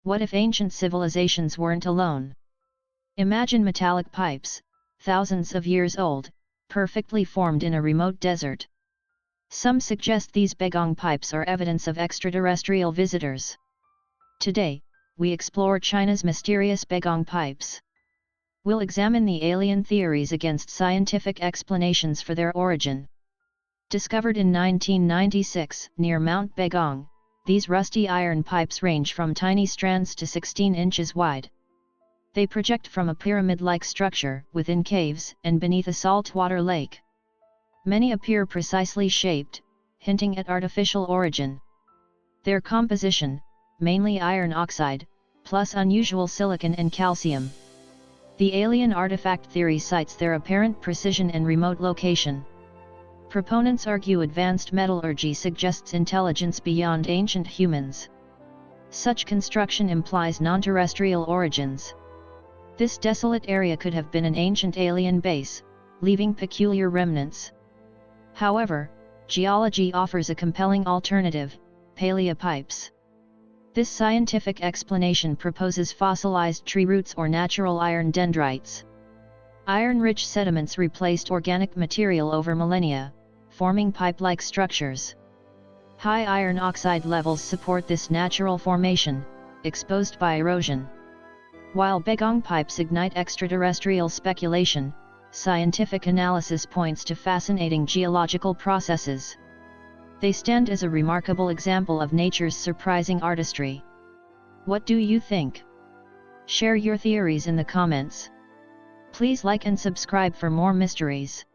What if ancient civilizations weren't alone? Imagine metallic pipes, thousands of years old, perfectly formed in a remote desert. Some suggest these Baigong pipes are evidence of extraterrestrial visitors. Today, we explore China's mysterious Baigong pipes. We'll examine the alien theories against scientific explanations for their origin. Discovered in 1996 near Mount Baigong, these rusty iron pipes range from tiny strands to 16 inches wide. They project from a pyramid-like structure within caves and beneath a saltwater lake. Many appear precisely shaped, hinting at artificial origin. Their composition, mainly iron oxide, plus unusual silicon and calcium. The alien artifact theory cites their apparent precision and remote location. Proponents argue advanced metallurgy suggests intelligence beyond ancient humans. Such construction implies non-terrestrial origins. This desolate area could have been an ancient alien base, leaving peculiar remnants. However, geology offers a compelling alternative: paleopipes. This scientific explanation proposes fossilized tree roots or natural iron dendrites. Iron-rich sediments replaced organic material over millennia, forming pipe-like structures. High iron oxide levels support this natural formation, exposed by erosion. While Baigong pipes ignite extraterrestrial speculation, scientific analysis points to fascinating geological processes. They stand as a remarkable example of nature's surprising artistry. What do you think? Share your theories in the comments. Please like and subscribe for more mysteries.